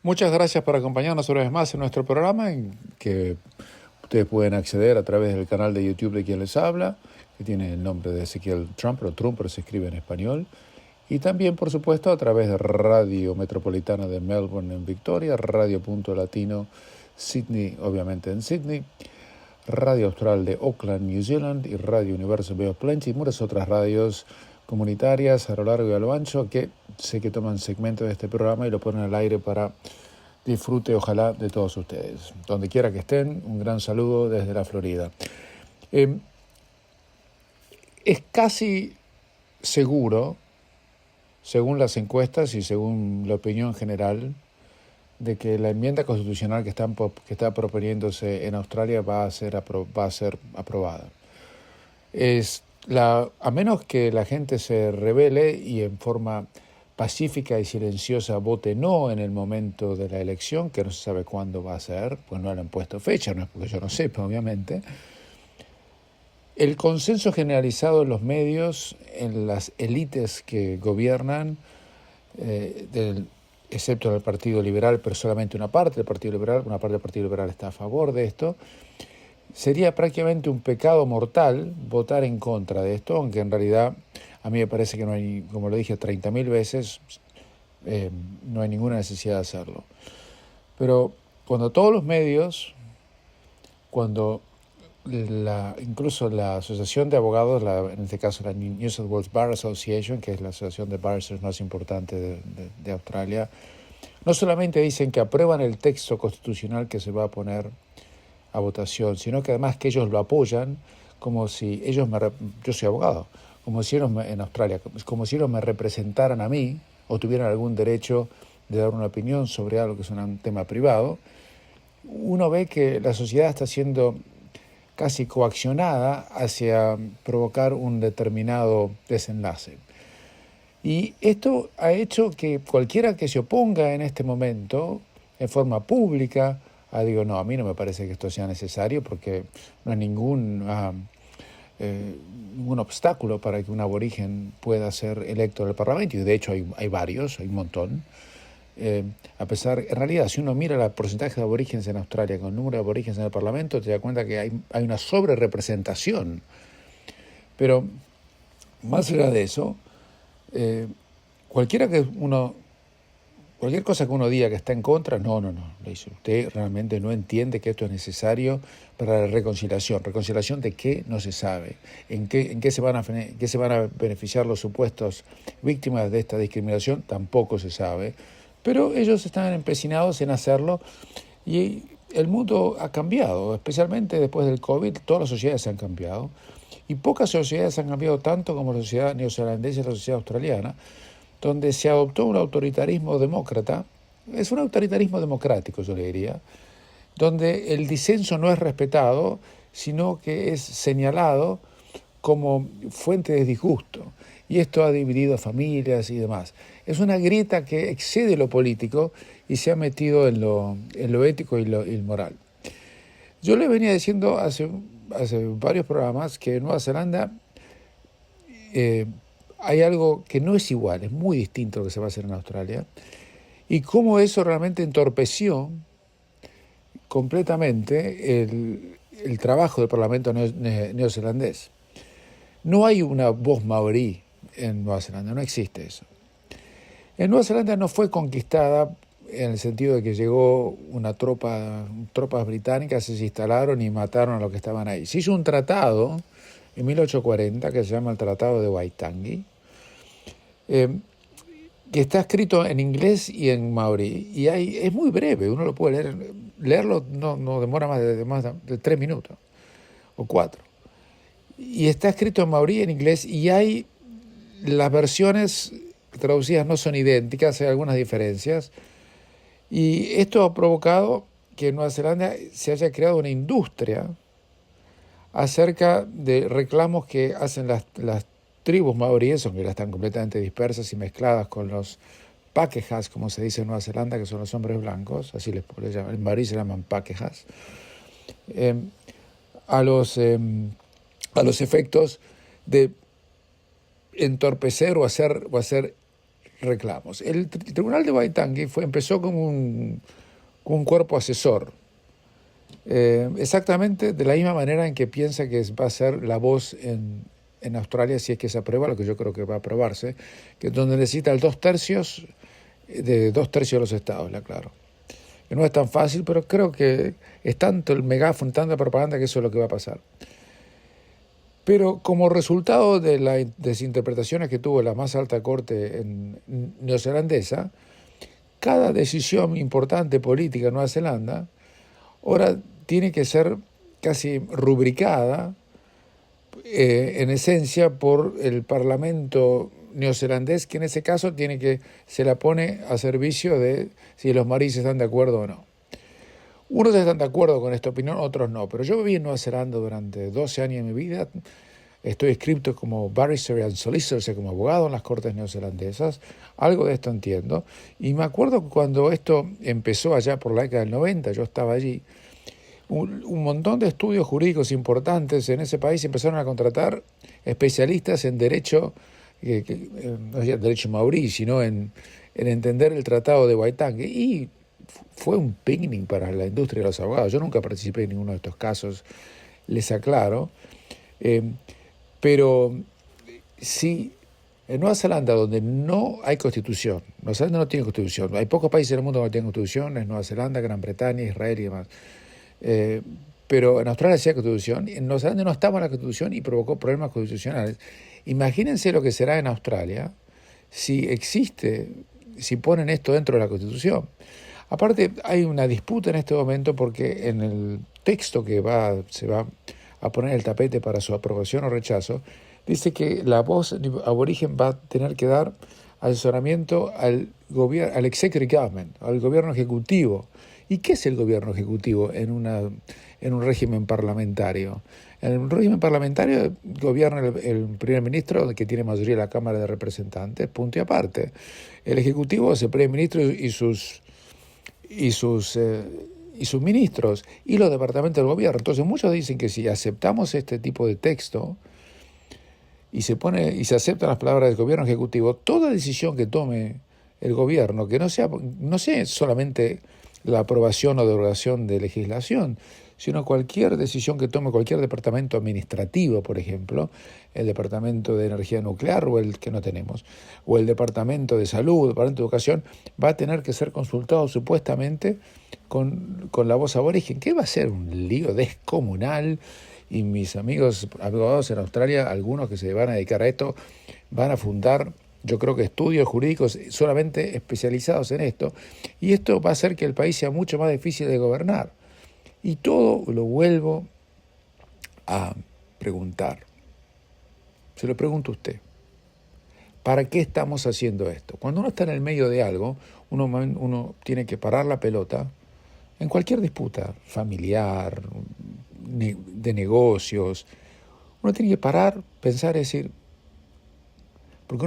Muchas gracias por acompañarnos una vez más en nuestro programa, en que ustedes pueden acceder a través del canal de YouTube de quien les habla, que tiene el nombre de Ezequiel Trump, pero se escribe en español. Y también, por supuesto, a través de Radio Metropolitana de Melbourne en Victoria, Radio Punto Latino Sydney, obviamente en Sydney, Radio Austral de Auckland, New Zealand, y Radio Universo Bay of Plenty, y muchas otras radios comunitarias a lo largo y a lo ancho que sé que toman segmentos de este programa y lo ponen al aire para disfrute, ojalá, de todos ustedes. Donde quiera que estén, un gran saludo desde la Florida. Es casi seguro, según las encuestas y según la opinión general, de que la enmienda constitucional que está proponiéndose en Australia va a ser aprobada. A menos que la gente se rebele y en forma pacífica y silenciosa vote no en el momento de la elección, que no se sabe cuándo va a ser, pues no le han puesto fecha, no es porque yo no sepa, obviamente. El consenso generalizado en los medios, en las élites que gobiernan, excepto en el Partido Liberal, pero solamente una parte del Partido Liberal está a favor de esto, sería prácticamente un pecado mortal votar en contra de esto, aunque en realidad a mí me parece que no hay, como lo dije 30.000 veces, no hay ninguna necesidad de hacerlo. Pero cuando todos los medios, cuando incluso la Asociación de Abogados, en este caso la New South Wales Bar Association, que es la asociación de barristers más importante de Australia, no solamente dicen que aprueban el texto constitucional que se va a poner a votación, sino que además que ellos lo apoyan como si ellos yo soy abogado, como si ellos en Australia, como si ellos me representaran a mí o tuvieran algún derecho de dar una opinión sobre algo que es un tema privado. Uno ve que la sociedad está siendo casi coaccionada hacia provocar un determinado desenlace. Y esto ha hecho que cualquiera que se oponga en este momento, en forma pública, digo, no, a mí no me parece que esto sea necesario porque no hay ningún obstáculo para que un aborigen pueda ser electo al Parlamento, y de hecho hay varios, hay un montón. En realidad, si uno mira el porcentaje de aborígenes en Australia con el número de aborígenes en el Parlamento, te das cuenta que hay una sobrerepresentación. Pero más allá de eso, cualquier cosa que uno diga que está en contra, no, le dice, usted realmente no entiende que esto es necesario para la reconciliación. ¿Reconciliación de qué? No se sabe. ¿En qué se van a beneficiar los supuestos víctimas de esta discriminación? Tampoco se sabe. Pero ellos están empecinados en hacerlo y el mundo ha cambiado, especialmente después del COVID, todas las sociedades han cambiado y pocas sociedades han cambiado tanto como la sociedad neozelandesa y la sociedad australiana, donde se adoptó un autoritarismo demócrata, es un autoritarismo democrático, yo le diría, donde el disenso no es respetado, sino que es señalado como fuente de disgusto. Y esto ha dividido a familias y demás. Es una grieta que excede lo político y se ha metido en lo ético y lo moral. Yo le venía diciendo hace varios programas que en Nueva Zelanda hay algo que no es igual, es muy distinto a lo que se va a hacer en Australia, y cómo eso realmente entorpeció completamente el trabajo del Parlamento neozelandés. No hay una voz maorí en Nueva Zelanda, no existe eso. En Nueva Zelanda no fue conquistada en el sentido de que llegó tropas británicas, se instalaron y mataron a los que estaban ahí. Se hizo un tratado en 1840 que se llama el Tratado de Waitangi, que está escrito en inglés y en maorí, y es muy breve, uno lo puede leer. Leerlo no demora más de 3 minutos o 4. Y está escrito en maorí y en inglés, y las versiones traducidas no son idénticas, hay algunas diferencias. Y esto ha provocado que en Nueva Zelanda se haya creado una industria acerca de reclamos que hacen las tribus maoríes, aunque están completamente dispersas y mezcladas con los Pākehās, como se dice en Nueva Zelanda, que son los hombres blancos, así les llaman, en maorí se llaman Pākehās, a los efectos de entorpecer o hacer reclamos. El Tribunal de Waitangi empezó como un cuerpo asesor, exactamente de la misma manera en que piensa que va a ser la voz en Australia, si es que se aprueba, lo que yo creo que va a aprobarse, que es donde necesita el 2/3 de los estados, la claro. Que no es tan fácil, pero creo que es tanto el megáfono, tanta propaganda, que eso es lo que va a pasar. Pero como resultado de las desinterpretaciones que tuvo la más alta corte neozelandesa, cada decisión importante política en Nueva Zelanda ahora tiene que ser casi rubricada, en esencia, por el Parlamento neozelandés, que en ese caso se la pone a servicio de si los maoríes están de acuerdo o no. Unos están de acuerdo con esta opinión, otros no. Pero yo viví en Nueva Zelanda durante 12 años de mi vida. Estoy inscrito como barrister and solicitor, o sea, como abogado en las cortes neozelandesas. Algo de esto entiendo. Y me acuerdo que cuando esto empezó allá por la década del 90, yo estaba allí, un montón de estudios jurídicos importantes en ese país empezaron a contratar especialistas en derecho, no es derecho maorí, sino en entender el Tratado de Waitangi. Y fue un picnic para la industria de los abogados. Yo nunca participé en ninguno de estos casos, les aclaro. Pero sí, en Nueva Zelanda, donde no hay constitución, Nueva Zelanda no tiene constitución, hay pocos países en el mundo que no tienen constitución, es Nueva Zelanda, Gran Bretaña, Israel y demás. Pero en Australia sí hay constitución, en Nueva Zelanda no estaba en la constitución y provocó problemas constitucionales. Imagínense lo que será en Australia si ponen esto dentro de la constitución. Aparte, hay una disputa en este momento porque en el texto que se va a poner el tapete para su aprobación o rechazo, dice que la voz aborigen va a tener que dar asesoramiento al executive government, al gobierno ejecutivo. ¿Y qué es el gobierno ejecutivo en un régimen parlamentario? En un régimen parlamentario gobierna el primer ministro, que tiene mayoría en la Cámara de Representantes, punto y aparte. El ejecutivo es el primer ministro y sus ministros y los departamentos del gobierno. Entonces muchos dicen que si aceptamos este tipo de texto y se aceptan las palabras del gobierno ejecutivo, toda decisión que tome el gobierno, que no sea solamente la aprobación o derogación de legislación, sino cualquier decisión que tome cualquier departamento administrativo, por ejemplo, el departamento de energía nuclear o el que no tenemos, o el departamento de salud, el departamento de educación, va a tener que ser consultado supuestamente con la voz aborigen, que va a ser un lío descomunal. Y mis amigos abogados en Australia, algunos que se van a dedicar a esto, van a fundar, yo creo que estudios jurídicos solamente especializados en esto, y esto va a hacer que el país sea mucho más difícil de gobernar. Y todo lo vuelvo a preguntar. Se lo pregunto a usted. ¿Para qué estamos haciendo esto? Cuando uno está en el medio de algo, uno tiene que parar la pelota en cualquier disputa familiar, de negocios. Uno tiene que parar, pensar y decir, porque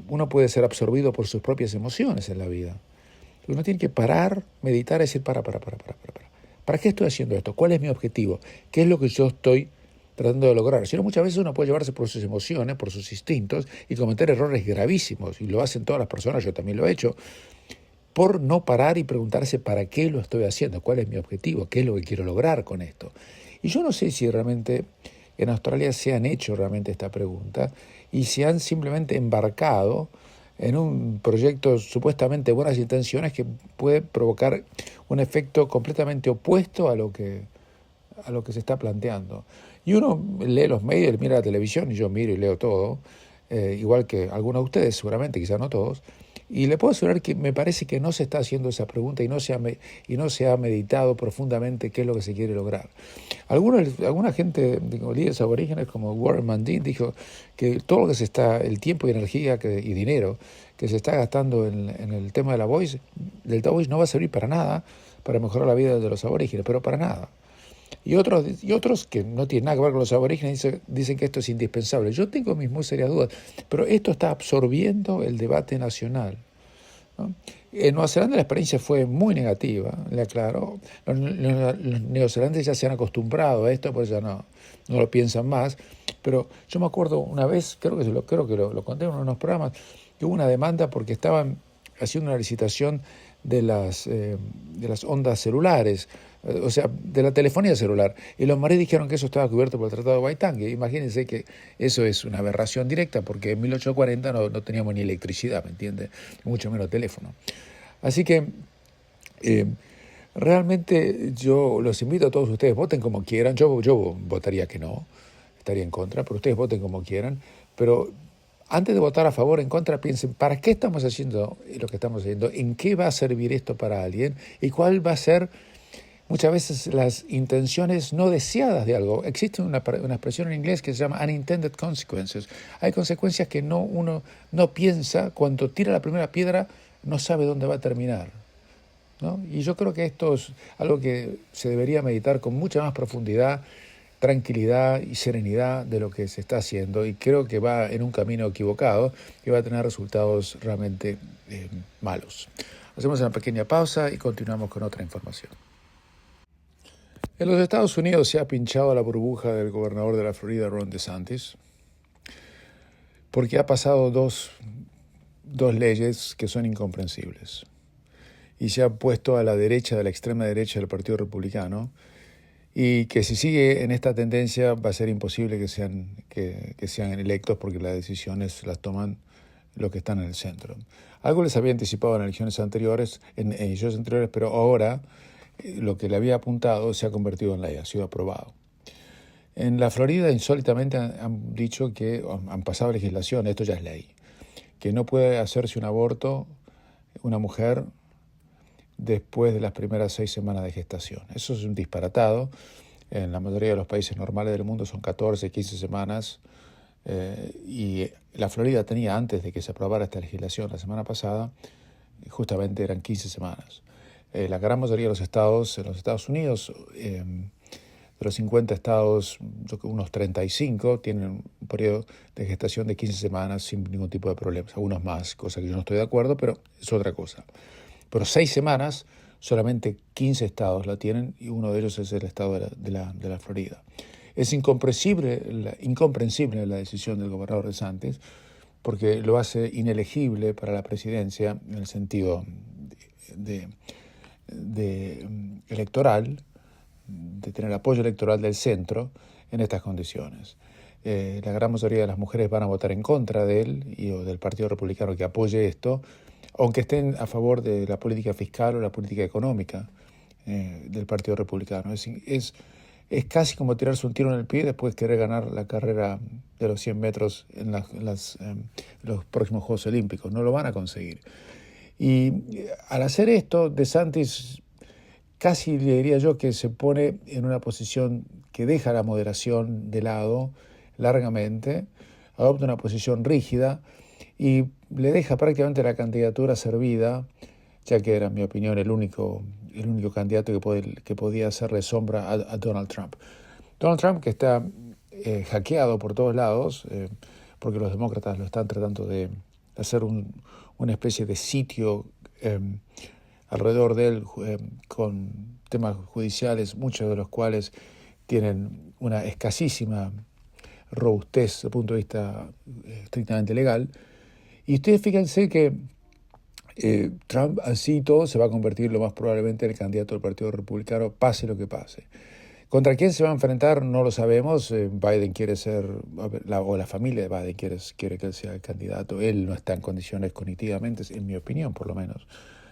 uno puede ser absorbido por sus propias emociones en la vida. Uno tiene que parar, meditar y decir, para. ¿Para qué estoy haciendo esto? ¿Cuál es mi objetivo? ¿Qué es lo que yo estoy tratando de lograr? Si no, muchas veces uno puede llevarse por sus emociones, por sus instintos y cometer errores gravísimos, y lo hacen todas las personas, yo también lo he hecho, por no parar y preguntarse para qué lo estoy haciendo, cuál es mi objetivo, qué es lo que quiero lograr con esto. Y yo no sé si realmente en Australia se han hecho realmente esta pregunta y se han simplemente embarcado en un proyecto supuestamente de buenas intenciones que puede provocar un efecto completamente opuesto a lo que se está planteando. Y uno lee los medios, mira la televisión, y yo miro y leo todo, igual que algunos de ustedes seguramente, quizás no todos, y le puedo asegurar que me parece que no se está haciendo esa pregunta y no se ha meditado profundamente qué es lo que se quiere lograr. Alguna gente, líderes aborígenes como Warren Mundine, dijo que todo lo que el tiempo y energía y dinero que se está gastando en el tema de del Voice no va a servir para nada para mejorar la vida de los aborígenes, pero para nada. Y otros que no tienen nada que ver con los aborígenes dicen que esto es indispensable. Yo tengo mis muy serias dudas, pero esto está absorbiendo el debate nacional, ¿no? En Nueva Zelanda la experiencia fue muy negativa, le aclaro. Los neozelandeses ya se han acostumbrado a esto, pues ya no lo piensan más. Pero yo me acuerdo una vez, creo que lo conté en uno de los programas, hubo una demanda porque estaban haciendo una licitación de las ondas celulares, o sea, de la telefonía celular. Y los maris dijeron que eso estaba cubierto por el Tratado de Waitangi. Imagínense que eso es una aberración directa, porque en 1840 no teníamos ni electricidad, ¿me entiende? Mucho menos teléfono. Así que realmente yo los invito a todos ustedes, voten como quieran. Yo votaría que no, estaría en contra, pero ustedes voten como quieran. Pero antes de votar a favor o en contra, piensen, ¿para qué estamos haciendo lo que estamos haciendo? ¿En qué va a servir esto para alguien? ¿Y cuál va a ser muchas veces las intenciones no deseadas de algo? Existe una expresión en inglés que se llama unintended consequences. Hay consecuencias que uno no piensa, cuando tira la primera piedra no sabe dónde va a terminar, ¿no? Y yo creo que esto es algo que se debería meditar con mucha más profundidad, tranquilidad y serenidad de lo que se está haciendo, y creo que va en un camino equivocado y va a tener resultados realmente malos. Hacemos una pequeña pausa y continuamos con otra información. En los Estados Unidos se ha pinchado la burbuja del gobernador de la Florida, Ron DeSantis, porque ha pasado dos leyes que son incomprensibles y se ha puesto a la derecha, de la extrema derecha del Partido Republicano, y que si sigue en esta tendencia va a ser imposible que sean electos, porque las decisiones las toman los que están en el centro. Algo les había anticipado en elecciones anteriores, pero ahora lo que le había apuntado se ha convertido en ley, ha sido aprobado. En la Florida, insólitamente, han dicho que han pasado legislación, esto ya es ley, que no puede hacerse un aborto una mujer después de las primeras 6 semanas de gestación. Eso es un disparatado. En la mayoría de los países normales del mundo son 14, 15 semanas. Y la Florida tenía, antes de que se aprobara esta legislación la semana pasada, justamente eran 15 semanas. La gran mayoría de los estados en los Estados Unidos, de los 50 estados, unos 35 tienen un periodo de gestación de 15 semanas sin ningún tipo de problemas. Algunos más, cosa que yo no estoy de acuerdo, pero es otra cosa. Pero 6 semanas, solamente 15 estados la tienen, y uno de ellos es el estado de la Florida. Es incomprensible la decisión del gobernador DeSantis, porque lo hace inelegible para la presidencia en el sentido electoral, de tener apoyo electoral del centro en estas condiciones. La gran mayoría de las mujeres van a votar en contra de él o del Partido Republicano que apoye esto, aunque estén a favor de la política fiscal o la política económica del Partido Republicano. Es casi como tirarse un tiro en el pie después de querer ganar la carrera de los 100 metros en los próximos Juegos Olímpicos. No lo van a conseguir. Y al hacer esto, DeSantis casi le diría yo que se pone en una posición que deja la moderación de lado largamente, adopta una posición rígida y le deja prácticamente la candidatura servida, ya que era, en mi opinión, el único candidato que podía hacerle sombra a Donald Trump. Donald Trump, que está hackeado por todos lados, porque los demócratas lo están tratando de hacer una especie de sitio alrededor de él, con temas judiciales, muchos de los cuales tienen una escasísima robustez desde el punto de vista estrictamente legal. Y ustedes fíjense que Trump, así todo, se va a convertir lo más probablemente en el candidato del Partido Republicano, pase lo que pase. ¿Contra quién se va a enfrentar? No lo sabemos. Biden quiere ser, o la familia de Biden quiere que él sea el candidato. Él no está en condiciones cognitivamente, en mi opinión por lo menos,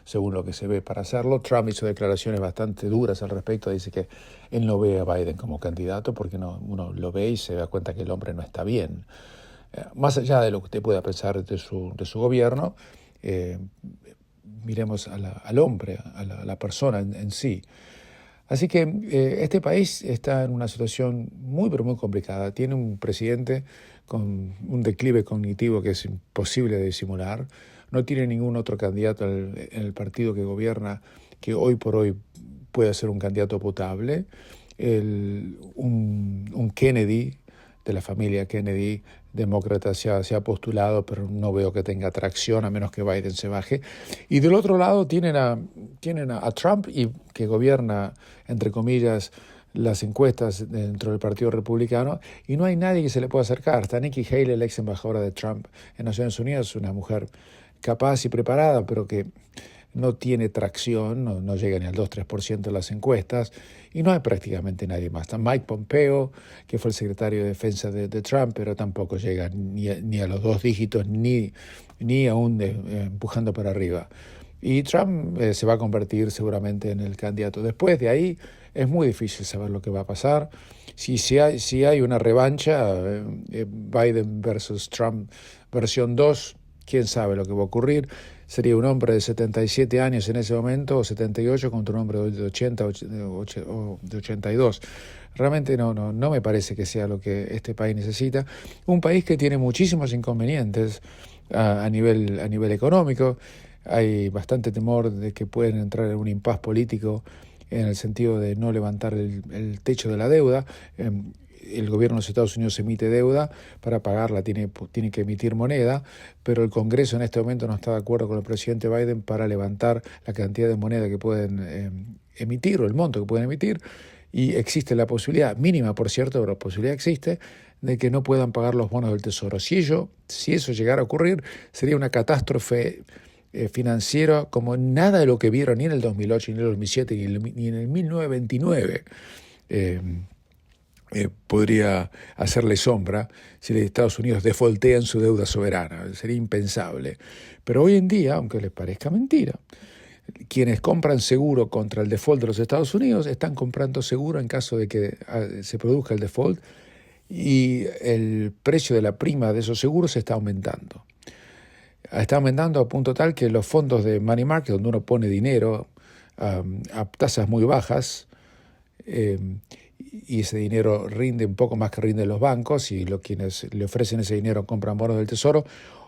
según lo que se ve, para hacerlo. Trump hizo declaraciones bastante duras al respecto. Dice que él no ve a Biden como candidato porque uno lo ve y se da cuenta que el hombre no está bien. Más allá de lo que usted pueda pensar de su gobierno, miremos al hombre, a la persona en sí. Así que este país está en una situación muy, pero muy complicada. Tiene un presidente con un declive cognitivo que es imposible de disimular. No tiene ningún otro candidato en el partido que gobierna que hoy por hoy pueda ser un candidato potable. Un Kennedy, de la familia Kennedy, demócrata, se ha postulado, pero no veo que tenga atracción, a menos que Biden se baje. Y del otro lado tienen a Trump, y que gobierna, entre comillas, las encuestas dentro del Partido Republicano y no hay nadie que se le pueda acercar. Está Nikki Haley, la ex embajadora de Trump en Naciones Unidas, una mujer capaz y preparada, pero que no tiene tracción, no llega ni al 2-3% de las encuestas, y no hay prácticamente nadie más. Está Mike Pompeo, que fue el secretario de Defensa de Trump, pero tampoco llega ni a los 2 dígitos, ni aún empujando para arriba. Y Trump se va a convertir seguramente en el candidato. Después de ahí es muy difícil saber lo que va a pasar. Si hay una revancha, Biden versus Trump versión 2, quién sabe lo que va a ocurrir. Sería un hombre de 77 años en ese momento, o 78, contra un hombre de 80 o de 82. Realmente no me parece que sea lo que este país necesita. Un país que tiene muchísimos inconvenientes a nivel económico. Hay bastante temor de que pueden entrar en un impas político en el sentido de no levantar el techo de la deuda. El gobierno de los Estados Unidos emite deuda, para pagarla tiene que emitir moneda, pero el Congreso en este momento no está de acuerdo con el presidente Biden para levantar la cantidad de moneda que pueden emitir o el monto que pueden emitir, y existe la posibilidad, mínima por cierto, pero la posibilidad existe, de que no puedan pagar los bonos del Tesoro. Si eso llegara a ocurrir, sería una catástrofe financiera como nada de lo que vieron ni en el 2008, ni en el 2007, ni en el 1929. Podría hacerle sombra si los Estados Unidos defaultean su deuda soberana. Sería impensable. Pero hoy en día, aunque les parezca mentira, quienes compran seguro contra el default de los Estados Unidos están comprando seguro en caso de que se produzca el default, y el precio de la prima de esos seguros está aumentando. Está aumentando a punto tal que los fondos de money market, donde uno pone dinero a tasas muy bajas, y ese dinero rinde un poco más que rinden los bancos, y quienes le ofrecen ese dinero compran bonos del Tesoro,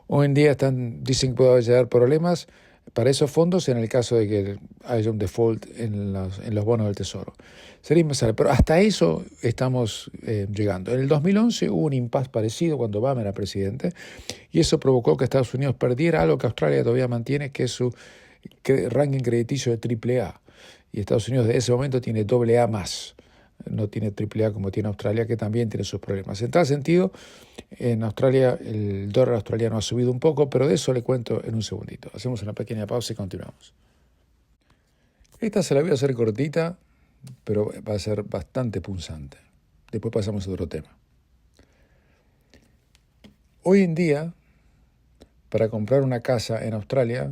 hoy en día dicen que puede llegar problemas para esos fondos en el caso de que haya un default en los bonos del Tesoro. Sería impensable, pero hasta eso estamos llegando. En el 2011 hubo un impasse parecido cuando Obama era presidente, y eso provocó que Estados Unidos perdiera algo que Australia todavía mantiene, que es su ranking crediticio de AAA. Y Estados Unidos de ese momento tiene AA+. No tiene AAA como tiene Australia, que también tiene sus problemas. En tal sentido, en Australia el dólar australiano ha subido un poco, pero de eso le cuento en un segundito. Hacemos una pequeña pausa y continuamos. Esta se la voy a hacer cortita, pero va a ser bastante punzante. Después pasamos a otro tema. Hoy en día, para comprar una casa en Australia,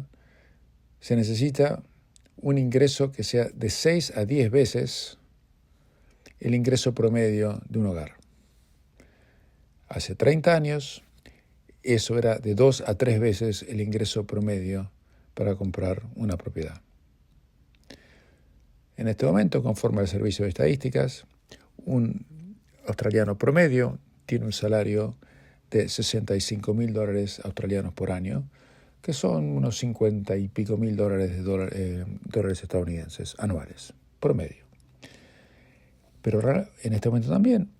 se necesita un ingreso que sea de 6 a 10 veces el ingreso promedio de un hogar. Hace 30 años, eso era de 2 a 3 veces el ingreso promedio para comprar una propiedad. En este momento, conforme al Servicio de Estadísticas, un australiano promedio tiene un salario de $65,000 australianos por año, que son unos 50 y pico mil dólares estadounidenses anuales, promedio. Pero en este momento también,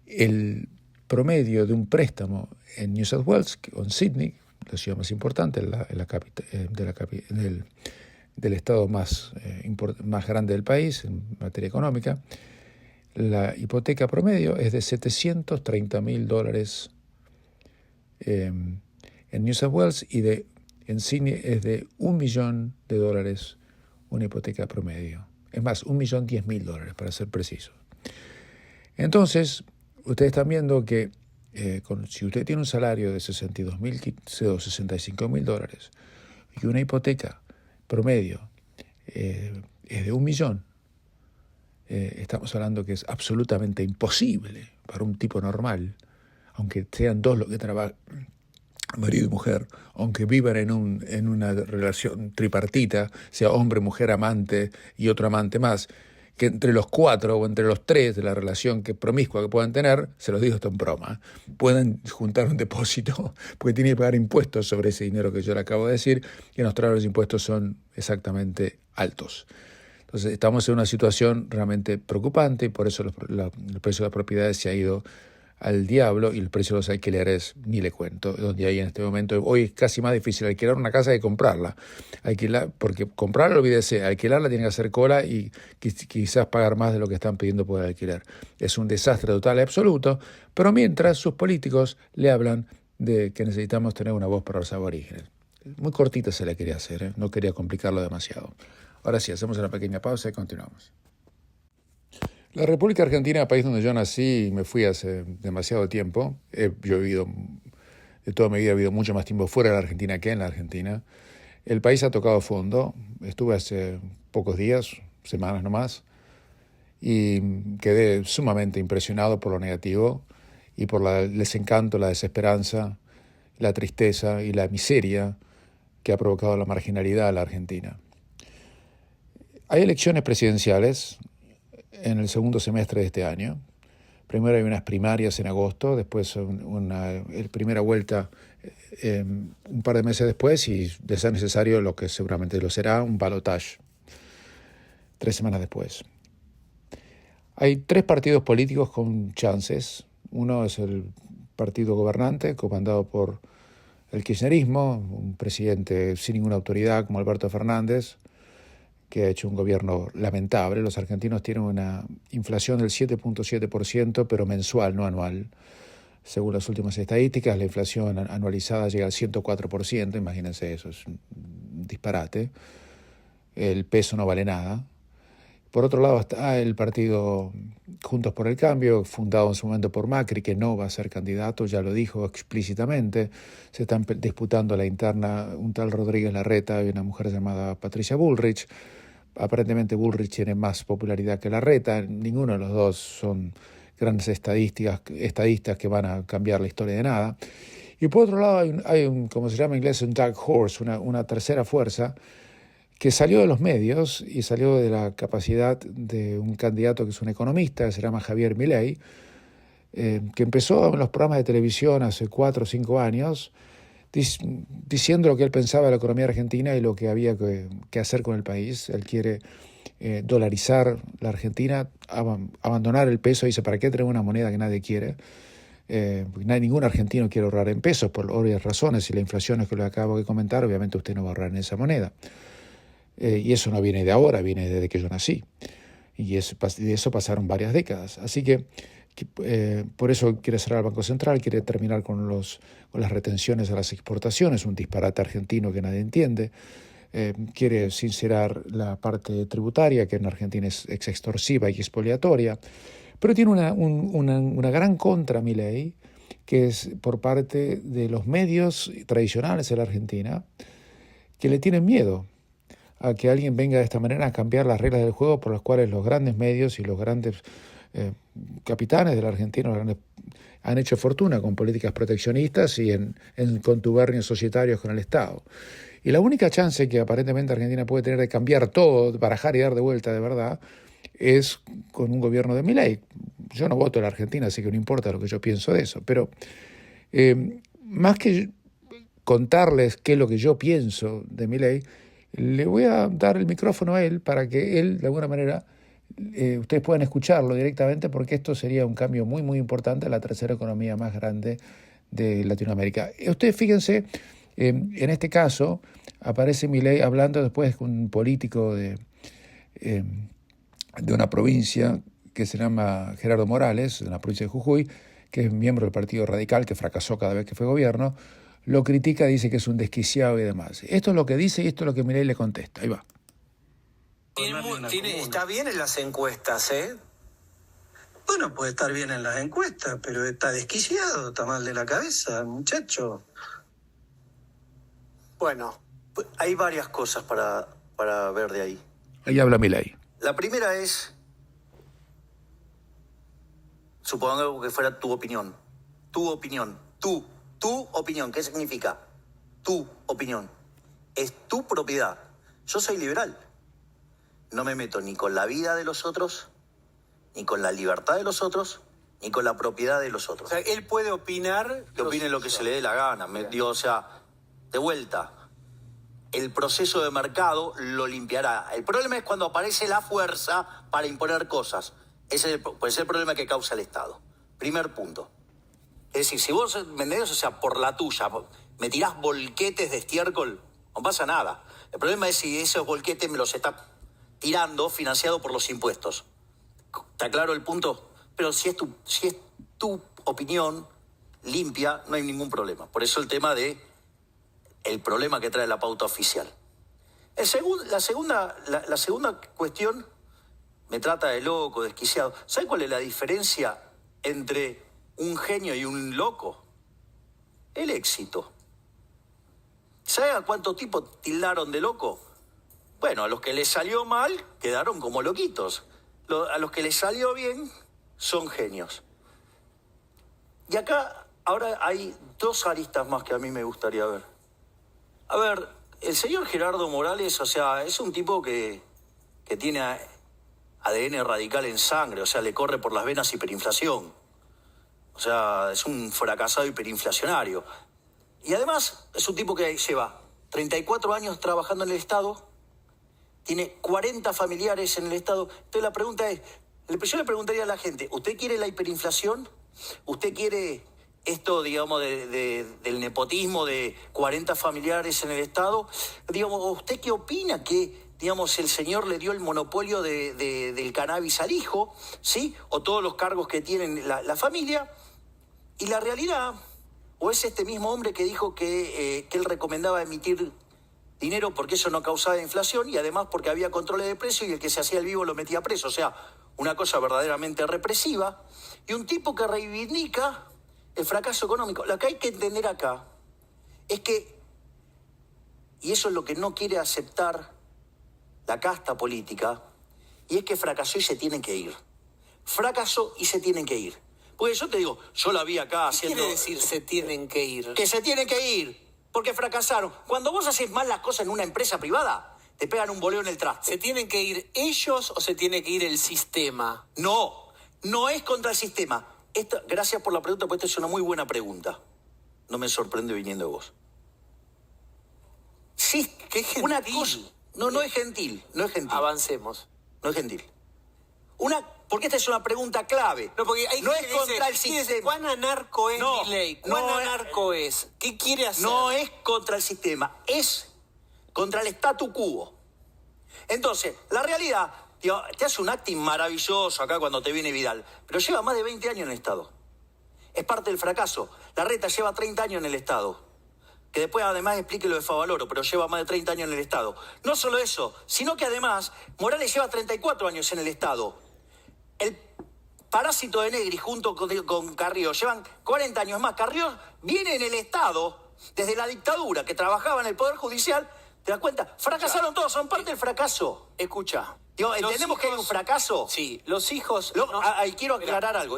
el promedio de un préstamo en New South Wales o en Sydney, la ciudad más importante del estado más grande del país en materia económica, la hipoteca promedio es de $730,000 en New South Wales, y en Sydney es de $1 millón una hipoteca promedio. Es más, $1.010.000 para ser preciso. Entonces, ustedes están viendo que si usted tiene un salario de $65,000 y una hipoteca promedio es de $1 millón, estamos hablando que es absolutamente imposible para un tipo normal, aunque sean dos los que trabajan, marido y mujer, aunque vivan en una relación tripartita, sea hombre, mujer, amante y otro amante más, que entre los 4 o entre los 3 de la relación promiscua que puedan tener, se los digo esto en broma, puedan juntar un depósito, porque tienen que pagar impuestos sobre ese dinero que yo le acabo de decir, y en Australia los impuestos son exactamente altos. Entonces estamos en una situación realmente preocupante, y por eso el precio de las propiedades se ha ido al diablo, y el precio de los alquileres ni le cuento, donde hay en este momento, hoy es casi más difícil alquilar una casa que comprarla. Porque comprarla, olvídese, alquilarla tiene que hacer cola y quizás pagar más de lo que están pidiendo por el alquiler. Es un desastre total y absoluto, pero mientras sus políticos le hablan de que necesitamos tener una voz para los aborígenes. Muy cortita se la quería hacer, ¿eh? No quería complicarlo demasiado. Ahora sí, hacemos una pequeña pausa y continuamos. La República Argentina, país donde yo nací y me fui hace demasiado tiempo, yo he vivido, de toda mi vida he vivido mucho más tiempo fuera de la Argentina que en la Argentina. El país ha tocado fondo, estuve hace pocos días, semanas nomás, y quedé sumamente impresionado por lo negativo y por el desencanto, la desesperanza, la tristeza y la miseria que ha provocado la marginalidad a la Argentina. Hay elecciones presidenciales en el segundo semestre de este año. Primero hay unas primarias en agosto, después una primera vuelta un par de meses después y, de ser necesario, lo que seguramente lo será, un balotaje 3 semanas después. Hay 3 partidos políticos con chances. Uno es el partido gobernante, comandado por el kirchnerismo, un presidente sin ninguna autoridad como Alberto Fernández, que ha hecho un gobierno lamentable. Los argentinos tienen una inflación del 7.7%, pero mensual, no anual. Según las últimas estadísticas, la inflación anualizada llega al 104%, imagínense eso, es un disparate. El peso no vale nada. Por otro lado está el partido Juntos por el Cambio, fundado en su momento por Macri, que no va a ser candidato, ya lo dijo explícitamente. Se están disputando la interna un tal Rodríguez Larreta y una mujer llamada Patricia Bullrich. Aparentemente Bullrich tiene más popularidad que Larreta. Ninguno de los dos son grandes estadistas que van a cambiar la historia de nada. Y por otro lado hay un como se llama en inglés, un dark horse, una tercera fuerza, que salió de los medios y salió de la capacidad de un candidato que es un economista, que se llama Javier Milei, que empezó en los programas de televisión hace 4 o 5 años, diciendo lo que él pensaba de la economía argentina y lo que había que hacer con el país. Él quiere dolarizar la Argentina, abandonar el peso. Dice, ¿para qué tener una moneda que nadie quiere? Ningún argentino quiere ahorrar en pesos por obvias razones, y la inflación es que lo acabo de comentar, obviamente usted no va a ahorrar en esa moneda. Y eso no viene de ahora, viene desde que yo nací. Y de eso pasaron varias décadas. Así que por eso quiere cerrar el Banco Central, quiere terminar con las retenciones a las exportaciones, un disparate argentino que nadie entiende. Quiere sincerar la parte tributaria, que en Argentina es extorsiva y expoliatoria. Pero tiene una gran contra Milei, que es por parte de los medios tradicionales en la Argentina, que le tienen miedo a que alguien venga de esta manera a cambiar las reglas del juego por las cuales los grandes medios y los grandes capitanes de la Argentina han hecho fortuna con políticas proteccionistas y en contubernios societarios con el Estado. Y la única chance que aparentemente Argentina puede tener de cambiar todo, barajar y dar de vuelta de verdad, es con un gobierno de Milei. Yo no voto en la Argentina, así que no importa lo que yo pienso de eso. Pero más que contarles qué es lo que yo pienso de Milei, le voy a dar el micrófono a él para que él, de alguna manera, ustedes puedan escucharlo directamente, porque esto sería un cambio muy, muy importante a la tercera economía más grande de Latinoamérica. Ustedes fíjense, en este caso aparece Milei hablando después con un político de una provincia que se llama Gerardo Morales, de la provincia de Jujuy, que es miembro del Partido Radical, que fracasó cada vez que fue gobierno. Lo critica, dice que es un desquiciado y demás. Esto es lo que dice y esto es lo que Milei le contesta. Ahí va. Está bien en las encuestas, ¿eh? Bueno, puede estar bien en las encuestas, pero está desquiciado, está mal de la cabeza, el muchacho. Bueno, hay varias cosas para ver de ahí. Ahí habla Milei. La primera es, supongamos que fuera tu opinión. Tu opinión. Tu opinión. ¿Qué significa? Tu opinión. Es tu propiedad. Yo soy liberal. No me meto ni con la vida de los otros, ni con la libertad de los otros, ni con la propiedad de los otros. O sea, él puede opinar... Que opine lo que se le dé la gana. O sea, de vuelta, el proceso de mercado lo limpiará. El problema es cuando aparece la fuerza para imponer cosas. Ese es el problema que causa el Estado. Primer punto. Es decir, si vos, ¿me entendés? O sea, por la tuya, me tirás volquetes de estiércol, no pasa nada. El problema es si esos volquetes me los está tirando financiado por los impuestos. ¿Está claro el punto? Pero si es tu opinión limpia, no hay ningún problema. Por eso el tema de el problema que trae la pauta oficial. La segunda cuestión me trata de loco, desquiciado. ¿Sabe cuál es la diferencia entre un genio y un loco? El éxito. ¿Sabe a cuántos tipos tildaron de loco? Bueno, a los que les salió mal quedaron como loquitos. A los que les salió bien son genios. Y acá ahora hay dos aristas más que a mí me gustaría ver. A ver, el señor Gerardo Morales, o sea, es un tipo que tiene ADN radical en sangre, o sea, le corre por las venas hiperinflación. O sea, es un fracasado hiperinflacionario. Y además es un tipo que lleva 34 años trabajando en el Estado, tiene 40 familiares en el Estado. Entonces la pregunta es, yo le preguntaría a la gente, ¿usted quiere la hiperinflación? ¿Usted quiere esto, digamos, del nepotismo de 40 familiares en el Estado? Digamos, ¿usted qué opina que, digamos, el señor le dio el monopolio del cannabis al hijo, ¿sí? O todos los cargos que tiene la familia. Y la realidad, o es este mismo hombre que dijo que él recomendaba emitir dinero porque eso no causaba inflación y además porque había controles de precios y el que se hacía el vivo lo metía preso. O sea, una cosa verdaderamente represiva. Y un tipo que reivindica el fracaso económico. Lo que hay que entender acá es que, y eso es lo que no quiere aceptar la casta política, y es que fracasó y se tienen que ir. Fracasó y se tienen que ir. Porque yo te digo, yo la vi acá haciendo... ¿Qué quiere decir se tienen que ir? Que se tienen que ir, porque fracasaron. Cuando vos haces mal las cosas en una empresa privada, te pegan un boleo en el traste. ¿Se tienen que ir ellos o se tiene que ir el sistema? No es contra el sistema. Gracias por la pregunta, porque esta es una muy buena pregunta. No me sorprende viniendo de vos. Sí, qué gentil. Una cosa... No es gentil, no es gentil. Avancemos. No es gentil. Porque esta es una pregunta clave. No, porque hay no gente es que contra dice, el sistema. ¿cuán anarco es No, Milei? ¿Cuán no, anarco es? ¿Qué quiere hacer? No es contra el sistema, es contra el statu quo. Entonces, la realidad, tío, te hace un acting maravilloso acá cuando te viene Vidal, pero lleva más de 20 años en el Estado. Es parte del fracaso. Larreta lleva 30 años en el Estado. Que después además explique lo de Favaloro, pero lleva más de 30 años en el Estado. No solo eso, sino que además Morales lleva 34 años en el Estado. El parásito de Negri junto con Carrió llevan 40 años más. Carrió viene en el Estado desde la dictadura, que trabajaba en el Poder Judicial. ¿Te das cuenta? Fracasaron todos, son parte del fracaso. Escucha. Digo, ¿entendemos que hay un fracaso? Sí, los hijos... Quiero aclarar algo.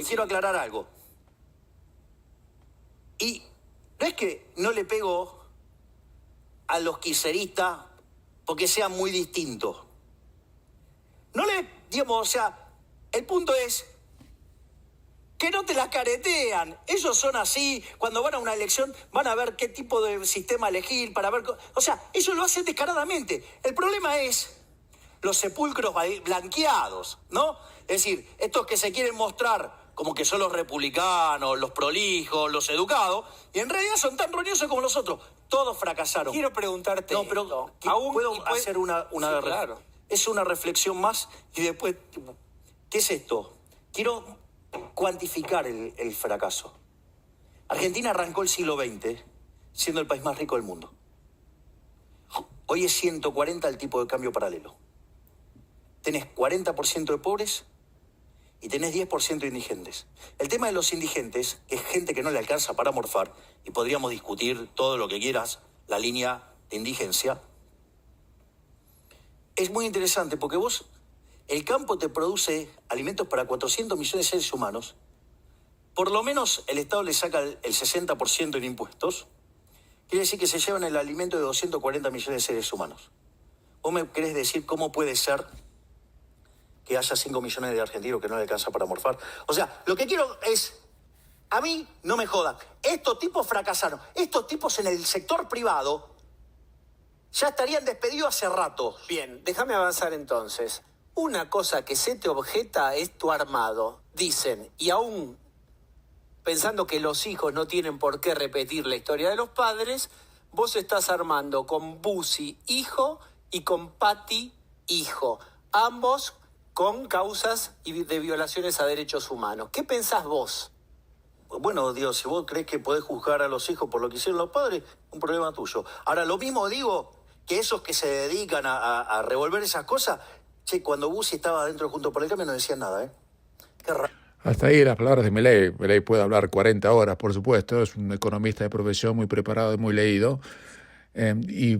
Y no es que no le pego a los kirchneristas porque sean muy distintos. O sea, el punto es que no te la caretean. Ellos son así. Cuando van a una elección van a ver qué tipo de sistema elegir para ver... O sea, ellos lo hacen descaradamente. El problema es los sepulcros blanqueados, ¿no? Es decir, estos que se quieren mostrar como que son los republicanos, los prolijos, los educados, y en realidad son tan roñosos como los otros. Todos fracasaron. Quiero preguntarte... No, pero ¿puedo hacer una Sí, claro. Es una reflexión más y después, ¿qué es esto? Quiero cuantificar el fracaso. Argentina arrancó el siglo XX siendo el país más rico del mundo. Hoy es 140 el tipo de cambio paralelo. Tenés 40% de pobres y tenés 10% de indigentes. El tema de los indigentes, que es gente que no le alcanza para morfar, y podríamos discutir todo lo que quieras, la línea de indigencia, es muy interesante porque el campo te produce alimentos para 400 millones de seres humanos. Por lo menos el Estado le saca el 60% en impuestos. Quiere decir que se llevan el alimento de 240 millones de seres humanos. ¿Vos me querés decir cómo puede ser que haya 5 millones de argentinos que no le alcanza para morfar? O sea, lo que quiero es, a mí no me jodan. Estos tipos fracasaron. Estos tipos en el sector privado ya estarían despedidos hace rato. Bien, déjame avanzar entonces. Una cosa que se te objeta es tu armado. Dicen, y aún pensando que los hijos no tienen por qué repetir la historia de los padres, vos estás armando con Bussi hijo y con Patti hijo, ambos con causas de violaciones a derechos humanos. ¿Qué pensás vos? Bueno, Dios, si vos crees que podés juzgar a los hijos por lo que hicieron los padres, un problema tuyo. Ahora, lo mismo digo que esos que se dedican a revolver esas cosas, che, cuando Bussi estaba adentro Juntos por el Cambio no decían nada, ¿eh? Qué raro. Hasta ahí las palabras de Milei. Milei puede hablar 40 horas, por supuesto, es un economista de profesión muy preparado y muy leído. Y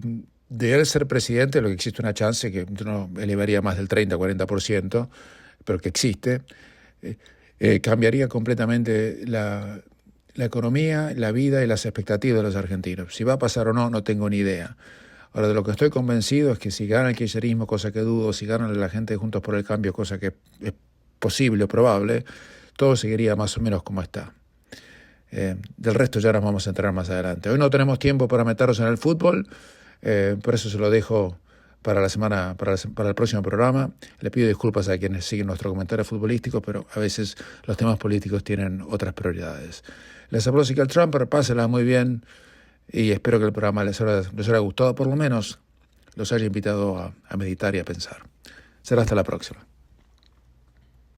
de él ser presidente, lo que existe una chance que no elevaría más del 30-40%, pero que existe, cambiaría completamente la economía, la vida y las expectativas de los argentinos. Si va a pasar o no, no tengo ni idea. Ahora, de lo que estoy convencido es que si gana el kirchnerismo, cosa que dudo, si gana la gente de Juntos por el Cambio, cosa que es posible o probable, todo seguiría más o menos como está. Del resto ya nos vamos a enterar más adelante. Hoy no tenemos tiempo para meternos en el fútbol, por eso se lo dejo para la semana, para el próximo programa. Le pido disculpas a quienes siguen nuestro comentario futbolístico, pero a veces los temas políticos tienen otras prioridades. Les habló Sigal Trumper, pásenla muy bien y espero que el programa les haya gustado, por lo menos los haya invitado a meditar y a pensar. Será hasta la próxima.